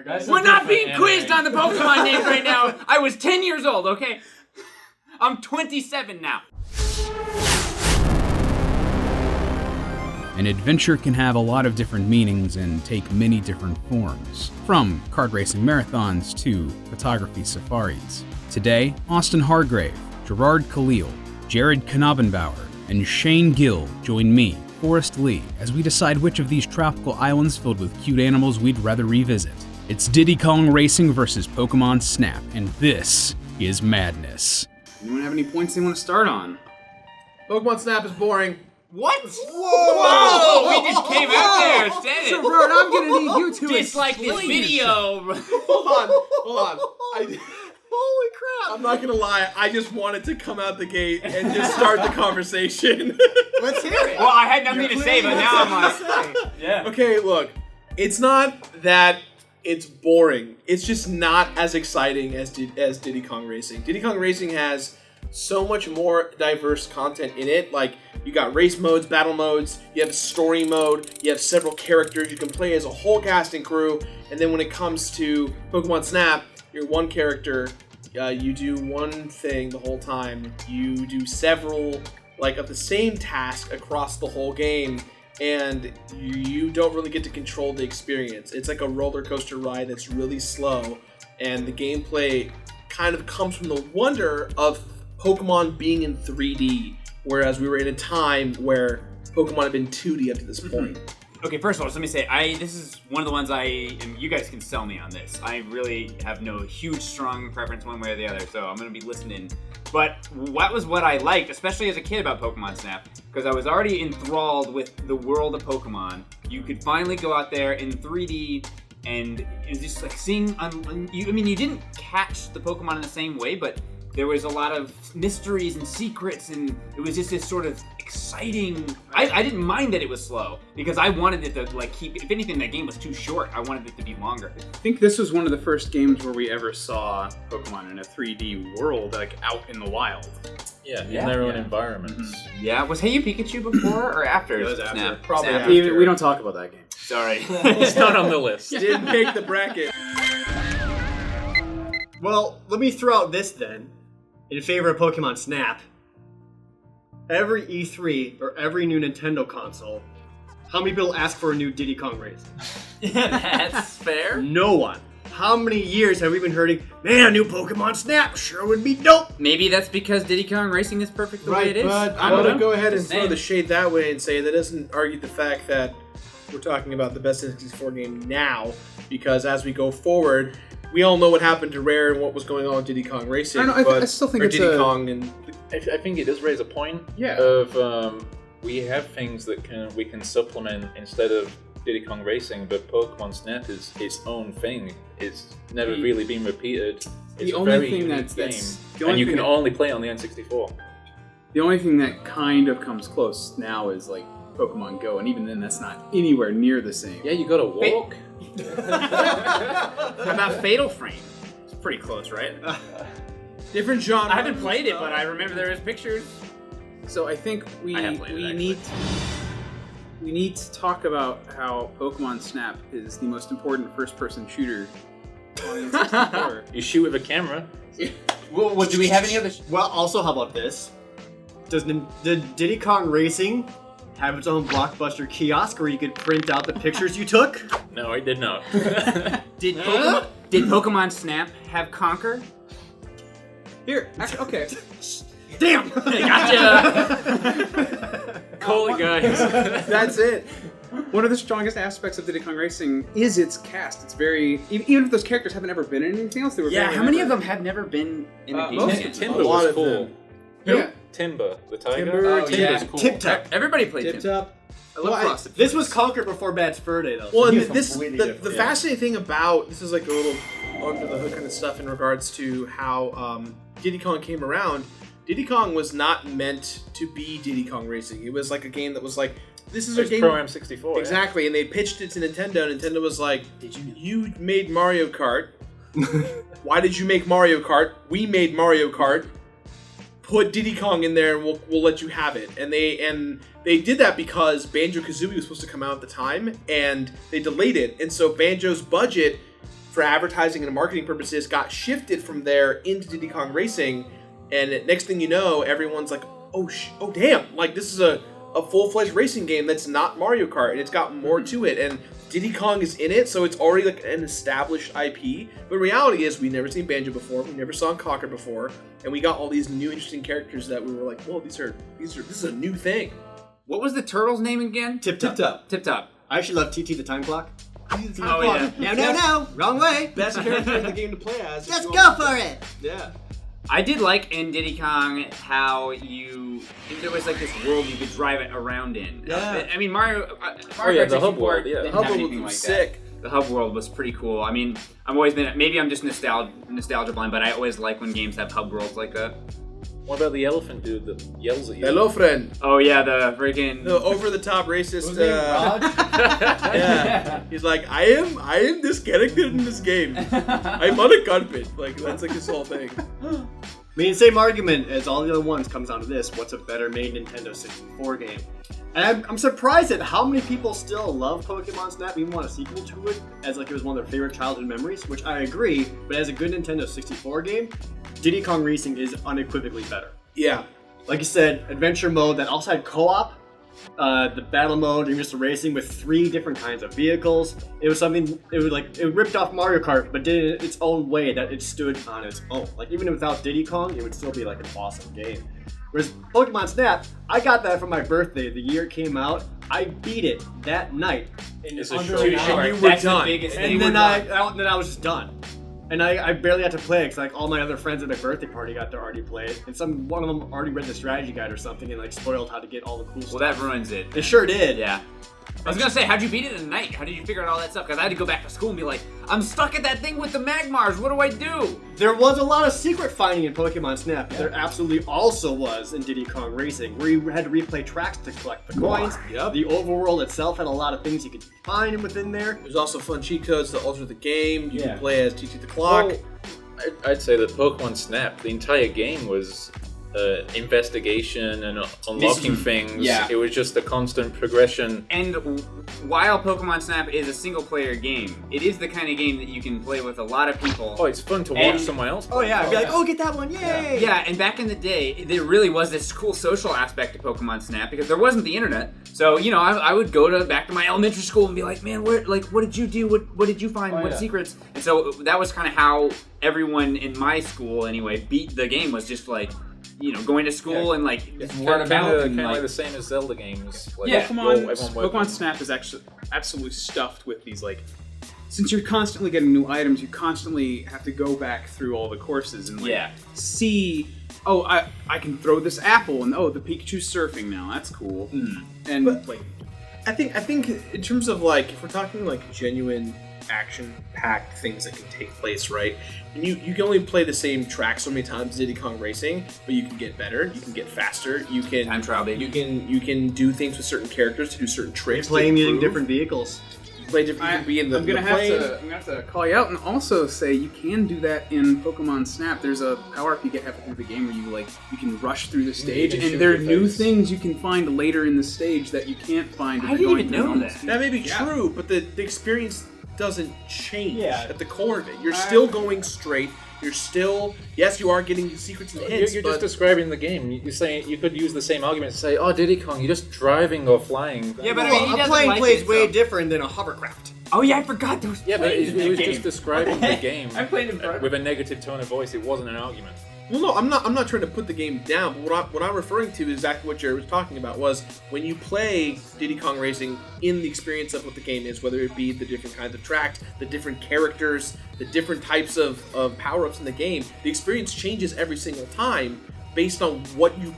fair, guys. We're not being quizzed on the Pokemon names right now. I was 10 years old, okay? I'm 27 now. An adventure can have a lot of different meanings and take many different forms, from kart racing marathons to photography safaris. Today, Austin Hargrave, Gerard Khalil, Jared Knabenbauer, and Shane Gill join me, Forrest Lee, as we decide which of these tropical islands filled with cute animals we'd rather revisit. It's Diddy Kong Racing versus Pokémon Snap, and this is madness. Anyone have any points they want to start on? Pokemon Snap is boring. What? Whoa! We just came out there and said it. Gerard, I'm gonna need you to dislike this video. Hold on. Holy crap! I'm not gonna lie. I just wanted to come out the gate and just start the conversation. Let's hear it. Well, I had nothing to say, but now I'm like, yeah. Okay, look. It's not that it's boring. It's just not as exciting as Diddy Kong Racing. Diddy Kong Racing has so much more diverse content in it. Like, you got race modes, battle modes, you have story mode, you have several characters, you can play as a whole cast and crew, and then when it comes to Pokemon Snap, you're one character, you do one thing the whole time, you do several, like, of the same task across the whole game, and you don't really get to control the experience. It's like a roller coaster ride that's really slow, and the gameplay kind of comes from the wonder of Pokemon being in 3D, whereas we were in a time where Pokemon had been 2D up to this point. okay, first of all, let me say, this is one of the ones you guys can sell me on this. I really have no huge, strong preference one way or the other, so I'm going to be listening. But what was what I liked, especially as a kid about Pokemon Snap, because I was already enthralled with the world of Pokemon. You could finally go out there in 3D and just like seeing, you didn't catch the Pokemon in the same way, but there was a lot of mysteries and secrets, and it was just this sort of exciting. I didn't mind that it was slow because I wanted it to keep. If anything, that game was too short. I wanted it to be longer. I think this was one of the first games where we ever saw Pokemon in a 3D world, like out in the wild. Yeah, in their own environments. Mm-hmm. Yeah, was Hey You Pikachu before or after? It was after. Snap? Probably Snap. after. We don't talk about that game. Sorry. It's not on the list. Didn't make the bracket. Well, let me throw out this then, in favor of Pokemon Snap. Every E3 or every new Nintendo console, how many people ask for a new Diddy Kong Racing? That's fair. No one. How many years have we been hearing, man, a new Pokemon Snap sure would be dope? Maybe that's because Diddy Kong Racing is perfect the way it is. But I I'm don't going know. to go ahead and Just throw saying. the shade that way and say that doesn't argue the fact that we're talking about the best N64 game now, because as we go forward, we all know what happened to Rare and what was going on with Diddy Kong Racing. I don't know, I still think it's Diddy a- Kong and I think it does raise a point Yeah. of we have things that we can supplement instead of Diddy Kong Racing, but Pokemon Snap is its own thing. It's never really been repeated. It's The a only very thing unique that's game, the only and you thing can that- only play on the N64. The only thing that kind of comes close now is like Pokemon Go, and even then that's not anywhere near the same. Yeah, you gotta walk. How about Fatal Frame? It's pretty close, right? different genre. I haven't played it, but I remember there was pictures. So I think we I have played it, need to talk about how Pokemon Snap is the most important first-person shooter on the N64. You shoot with a camera. Well, do we have any other? Well, also, how about this? Did Diddy Kong Racing have its own blockbuster kiosk where you could print out the pictures you took? No, I did not. Did Pokemon Snap have Conquer? Here, actually, okay. Damn! Gotcha. Call it, guys. That's it. One of the strongest aspects of Diddy Kong Racing is its cast. It's very, even if those characters haven't ever been in anything else, they were Yeah, very how many of remembered. them have never been in the game? most yet? Timber A lot was of cool. them. Yeah. Timber, the tiger. Timber, yeah. Timber's cool. Tip Top. Everybody played Tip Tim. Top. I love Well, Frosted. This was Conquer before Bad's Fur Day, though. Well, so and it's this completely the different. fascinating thing about this is like a little under the hood kind of stuff in regards to how Diddy Kong came around. Diddy Kong was not meant to be Diddy Kong Racing. It was like a game that was like, this is a It's game. Pro M64. Exactly, and they pitched it to Nintendo. Nintendo was like, you made Mario Kart. Why did you make Mario Kart? We made Mario Kart. Put Diddy Kong in there, and we'll let you have it. And they did that because Banjo-Kazooie was supposed to come out at the time, and they delayed it. And so Banjo's budget for for advertising and marketing purposes, got shifted from there into Diddy Kong Racing, and next thing you know, everyone's like, oh damn, like this is a full-fledged racing game that's not Mario Kart, and it's got more to it, and Diddy Kong is in it, so it's already like an established IP. But reality is, we've never seen Banjo before, we never saw Conker before, and we got all these new interesting characters that we were like, whoa, this is a new thing. What was the turtle's name again? Tip Top. Tip Top. I actually love TT the Time Clock. Oh yeah. No, wrong way. Best character in the game to play as. Let's go for it. Yeah. I did like in Diddy Kong how there was like this world you could drive it around in. Yeah. I mean, Mario the hub world, yeah. didn't The hub have world anything was like sick. that. The hub world was pretty cool. I mean, I've always been, maybe I'm just nostalgia blind, but I always like when games have hub worlds like that. What about the elephant dude that yells at you? Hello, friend. Oh yeah, the freaking The over-the-top racist. Rod? Yeah. He's like, I am this character in this game. I'm on a carpet. Like that's like his whole thing. I mean, same argument as all the other ones comes down to this: what's a better made Nintendo 64 game? And I'm surprised at how many people still love Pokémon Snap, even want a sequel to it, as like it was one of their favorite childhood memories. Which I agree, but as a good Nintendo 64 game, Diddy Kong Racing is unequivocally better. Yeah. Like you said, adventure mode that also had co-op, the battle mode, and just the racing with 3 different kinds of vehicles. It was something, it ripped off Mario Kart, but did it its own way that it stood on its own. Like even without Diddy Kong, it would still be like an awesome game. Whereas Pokemon Snap, I got that for my birthday the year it came out. I beat it that night. It's a under short an hour. And you were That's done. the biggest And then I was just done. And I barely had to play it because like all my other friends at my birthday party got to already play it, and one of them already read the strategy guide or something and like spoiled how to get all the cool stuff. Well, that ruins it. It sure did. Yeah. I was gonna say, how'd you beat it in a night? How did you figure out all that stuff? Because I had to go back to school and be like, I'm stuck at that thing with the Magmars. What do I do? There was a lot of secret finding in Pokemon Snap. There absolutely also was in Diddy Kong Racing, where you had to replay tracks to collect the coins. Yep. The overworld itself had a lot of things you could find within there. There's also fun cheat codes to alter the game. You Yeah. can play as TT the Clock. Well, I'd say that Pokemon Snap, the entire game was investigation and unlocking things. Yeah. It was just a constant progression. And while Pokemon Snap is a single-player game, it is the kind of game that you can play with a lot of people. Oh, it's fun to watch And- someone else Oh play. yeah, I'd be like, oh, get that one, yay! Yeah, and back in the day, there really was this cool social aspect to Pokemon Snap because there wasn't the internet. So, you know, I would go back to my elementary school and be like, man, what did you do? What did you find? What secrets? And so that was kind of how everyone in my school, anyway, beat the game, was just like, you know, going to school and like word of mouth and Kind of like like the same as Zelda games. Like, Yeah. Pokemon Snap is actually absolutely stuffed with these like. Since you're constantly getting new items, you constantly have to go back through all the courses and like Yeah. see. Oh, I can throw this apple, and oh, the Pikachu's surfing now. That's cool. And But- like, I think in terms of like, if we're talking like genuine action-packed things that can take place, right? And you can only play the same track so many times as Diddy Kong Racing, but you can get better, you can get faster, you can time trial, baby. you can do things with certain characters to do certain tricks. to Playing using improve. different vehicles. Play different. You can be in the I'm gonna the have plane. to. I'm gonna have to call you out and also say you can do that in Pokemon Snap. There's a power up you get halfway through the game where you can rush through the stage, can shoot and there are your new face. things you can find later in the stage that you can't find. If I you're didn't going even through know normal that. speed. That may be Yeah. true, but the experience doesn't change Yeah. at the core of it. You're still going straight. You're still, yes, you are getting secrets and hints, You're but just describing the game. You're saying you could use the same argument to say, "Oh, Diddy Kong, you're just driving or flying." Yeah, but I Well, mean, he a doesn't plane like plays it, way so- different than a hovercraft. Oh yeah, I forgot those. Yeah, but planes in it that was game. just describing the game I played it forever. with a negative tone of voice. It wasn't an argument. well, no, I'm not trying to put the game down. But what I'm referring to is exactly what Jared was talking about. Was when you play Diddy Kong Racing in the experience of what the game is, whether it be the different kinds of tracks, the different characters, the different types of power-ups in the game, the experience changes every single time based on what you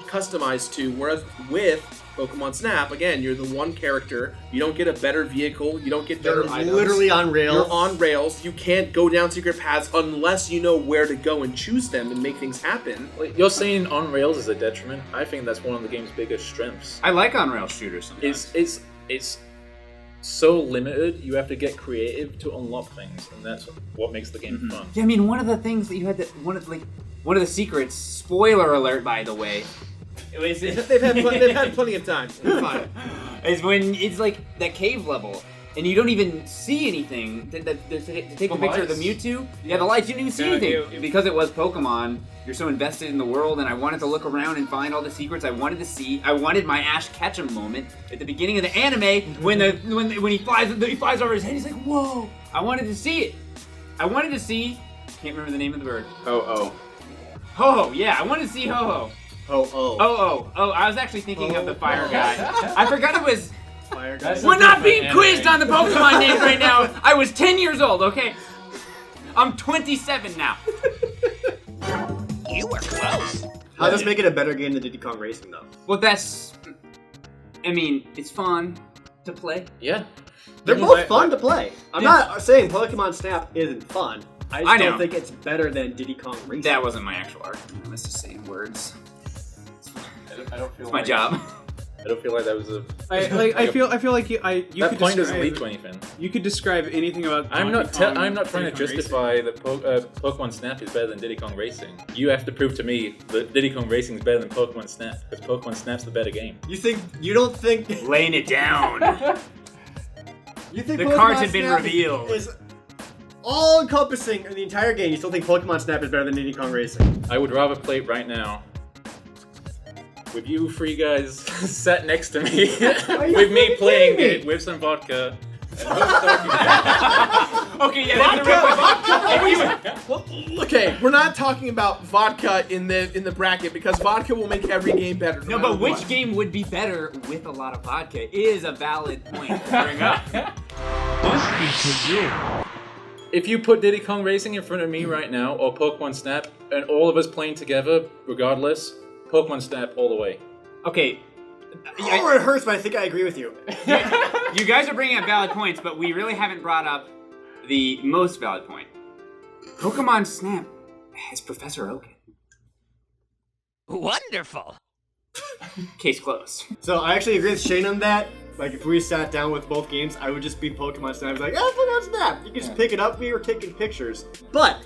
customize to. Whereas with Pokemon Snap, again, you're the one character. You don't get a better vehicle. You don't get better They're items. literally on rails. You're on rails. You can't go down secret paths unless you know where to go and choose them and make things happen. Like, you're saying on rails is a detriment. I think that's one of the game's biggest strengths. I like on-rail shooters sometimes. It's so limited. You have to get creative to unlock things, and that's what makes the game fun. Yeah, I mean, one of the things that you had to one of the secrets. Spoiler alert, by the way. They've had plenty of time. It's fine. Is when it's like that cave level. and you don't even see anything to take a picture of the Mewtwo. Yeah, the lights, you didn't even see anything. Because it was Pokemon, you're so invested in the world, and I wanted to look around and find all the secrets I wanted to see. I wanted my Ash Ketchum moment at the beginning of the anime when he flies over his head. He's like, whoa! I wanted to see it. I wanted to see. Can't remember the name of the bird. Ho-ho, yeah, I wanted to see Ho-ho. Oh, I was actually thinking of the fire guy. I forgot it was... Fire guy. We're not being quizzed on the Pokemon names right now. I was 10 years old, okay? I'm 27 now. You were close. How does this make it a better game than Diddy Kong Racing, though? Well, that's... I mean, it's fun to play. Yeah. They're both fun to play. I'm not saying Pokemon Snap isn't fun. I just don't think it's better than Diddy Kong Racing. That wasn't my actual argument. I was just saying words. I don't feel It's my job. I don't feel like that was a. I feel like you that could point doesn't describe- lead to anything. You could describe anything about. I'm not trying to Diddy Kong justify that Pokemon Snap is better than Diddy Kong Racing. You have to prove to me that Diddy Kong Racing is better than Pokemon Snap, because Pokemon Snap's the better game. You don't think Laying it down. you think The Pokemon cards had been Snap revealed. is all encompassing in the entire game. You still think Pokemon Snap is better than Diddy Kong Racing? I would rather play it right now with you three guys sat next to me, with me playing it with some vodka. Okay, yeah, Okay, we're not talking about vodka in the bracket because vodka will make every game better. No, but which game would be better with a lot of vodka is a valid point to bring up. If you put Diddy Kong Racing in front of me right now, or Pokemon Snap, and all of us playing together, regardless, Pokemon Snap all the way. Okay. Oh, it hurts, but I think I agree with you. You guys are bringing up valid points, but we really haven't brought up the most valid point. Pokemon Snap has Professor Oak. Wonderful. Case closed. So I actually agree with Shane on that. Like, if we sat down with both games, I would just be Pokemon Snap. I was like, Pokemon Snap! You can just pick it up, we were taking pictures. But,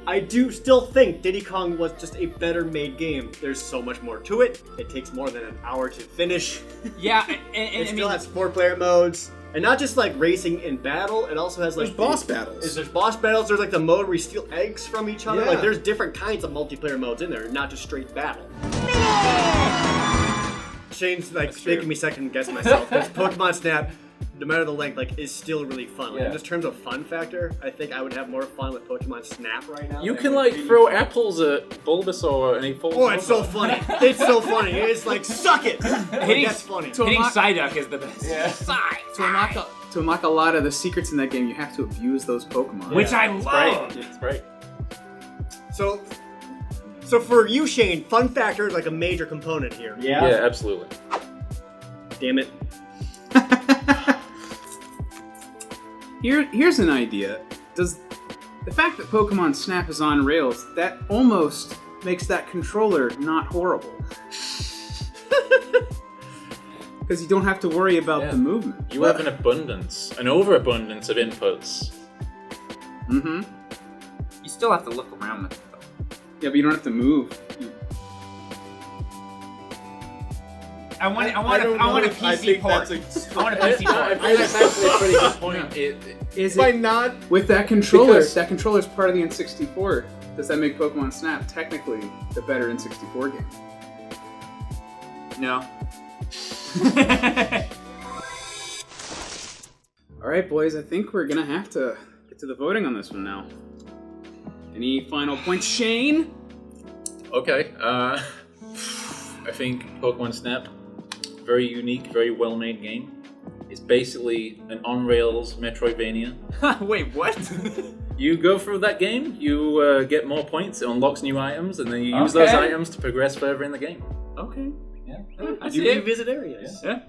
I do still think Diddy Kong was just a better made game. There's so much more to it. It takes more than an hour to finish. Yeah, It still has 4-player modes. And not just like racing and battle, it also has like... There's boss battles. There's boss battles, there's like the mode where you steal eggs from each other. Yeah. Like, there's different kinds of multiplayer modes in there, not just straight battle. Shane's like making me second guess myself, because Pokemon Snap, no matter the length, like, is still really fun. Like, Yeah. in just terms of fun factor, I think I would have more fun with Pokemon Snap right now. You than can with like Diddy throw Kong. apples at Bulbasaur and he falls. Oh, it's so funny. It's so funny. It's like, suck it! Hitting- That's funny. Hitting Psyduck is the best. Yeah. To unlock a lot of the secrets in that game, you have to abuse those Pokemon. Which I It's love. great. It's great. So for you, Shane, fun factor is like a major component here. Yeah, absolutely. Damn it. Here's an idea. Does the fact that Pokemon Snap is on rails, that almost makes that controller not horrible? Because you don't have to worry about the movement. You have an overabundance of inputs. Mm-hmm. You still have to look around with it, though. Yeah, but you don't have to move. I want a PC port. I want a PC I port. think that's actually a pretty good point. Is By it not with that controller? Because- That controller's part of the N64. Does that make Pokemon Snap technically the better N64 game? No. All right, boys. I think we're gonna have to get to the voting on this one now. Any final points, Shane? Okay. I think Pokemon Snap, very unique, very well-made game. It's basically an on-rails Metroidvania. Wait, what? You go through that game, you get more points, it unlocks new items, and then you use those items to progress further in the game. Okay. Yeah. I You see it. revisit areas. Yeah.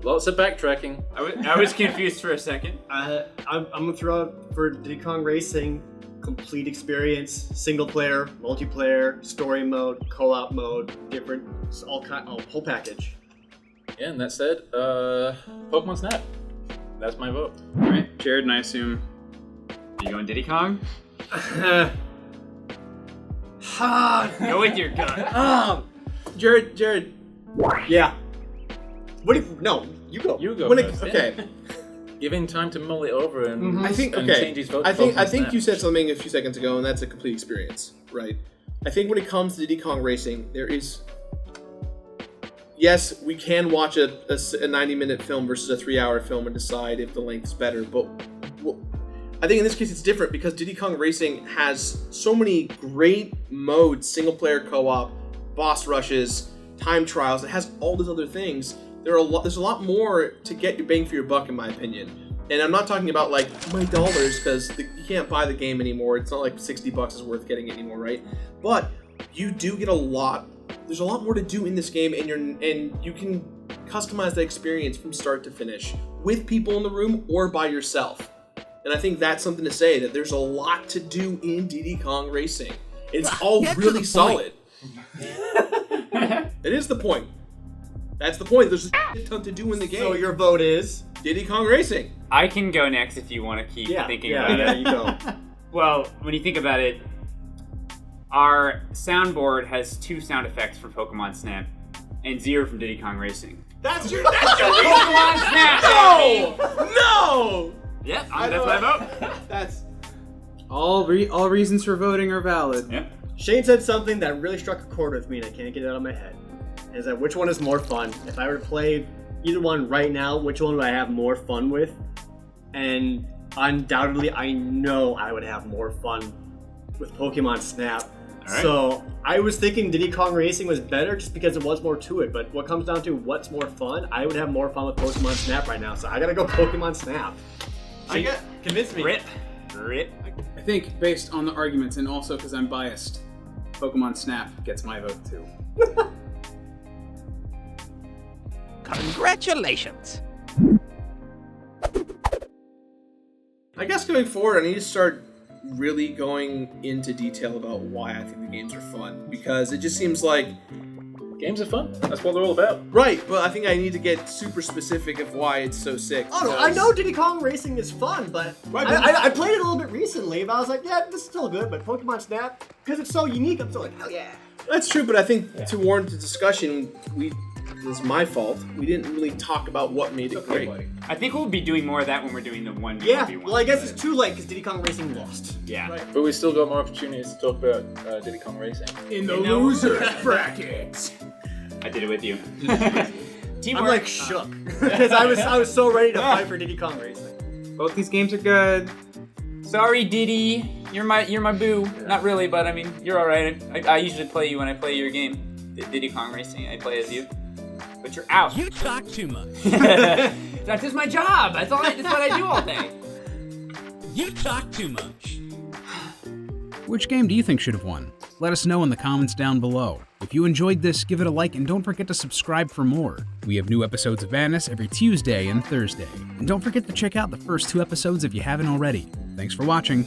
Lots of backtracking. I was confused for a second. I'm gonna throw out for Diddy Kong Racing, complete experience, single player, multiplayer, story mode, co-op mode, different, whole package. Yeah, and that said, Pokemon Snap. That's my vote. All right, Jared, and I assume. Are you going Diddy Kong? Go with your gut. Jared. Yeah. What if, no, you go. You go When first. okay. Giving time to mull it over and, I think and okay. change his vote. I think you said something a few seconds ago, and that's a complete experience, right? I think when it comes to Diddy Kong Racing, there is. Yes, we can watch a 90-minute film versus a 3-hour film and decide if the length is better, but I think in this case it's different because Diddy Kong Racing has so many great modes, single-player co-op, boss rushes, time trials. It has all these other things. There's a lot more to get your bang for your buck, in my opinion. And I'm not talking about like my dollars because you can't buy the game anymore. It's not like $60 is worth getting it anymore, right? But you do get a lot. There's a lot more to do in this game, and you can customize the experience from start to finish with people in the room or by yourself. And I think that's something to say, that there's a lot to do in Diddy Kong Racing. It's all really solid. It is the point. That's the point. There's a ton to do in the game. So your vote is? Diddy Kong Racing. I can go next if you want to keep thinking about it. Yeah, you go. Well, when you think about it, our soundboard has 2 sound effects from Pokemon Snap and 0 from Diddy Kong Racing. That's your Pokemon Snap! No! Yep, that's my vote. That's All reasons for voting are valid. Yep. Shane said something that really struck a chord with me and I can't get it out of my head. Is that which one is more fun? If I were to play either one right now, which one would I have more fun with? And undoubtedly, I know I would have more fun with Pokemon Snap. Alright. So I was thinking Diddy Kong Racing was better just because there was more to it. But what comes down to what's more fun, I would have more fun with Pokemon Snap right now. So I gotta go Pokemon Snap. Convince me. Rip. I think based on the arguments and also because I'm biased, Pokemon Snap gets my vote too. Congratulations! I guess going forward, I need to start really going into detail about why I think the games are fun, because it just seems like Games are fun. That's what they're all about. right, but I think I need to get super specific of why it's so sick. Oh no, I know Diddy Kong Racing is fun, but Right, I played it a little bit recently, but I was like, yeah, this is still good, but Pokemon Snap, because it's so unique, I'm still like, hell yeah. That's true, but I think to warrant the discussion, it's my fault. We didn't really talk about what made it great. I think we'll be doing more of that when we're doing the 1v1v1. Yeah, well I guess it's too late because Diddy Kong Racing lost. Yeah. Right. But we still got more opportunities to talk about Diddy Kong Racing. In the loser bracket. I did it with you. Teamwork. I'm like shook because I was so ready to fight for Diddy Kong Racing. Both these games are good. Sorry, Diddy. You're my boo. Yeah. Not really, but I mean, you're all right. I usually play you when I play your game, Diddy Kong Racing. I play as you, but you're out. You talk too much. That's just my job. That's what I do all day. You talk too much. Which game do you think should have won? Let us know in the comments down below. If you enjoyed this, give it a like and don't forget to subscribe for more. We have new episodes of Madness every Tuesday and Thursday. And don't forget to check out the first 2 episodes if you haven't already. Thanks for watching.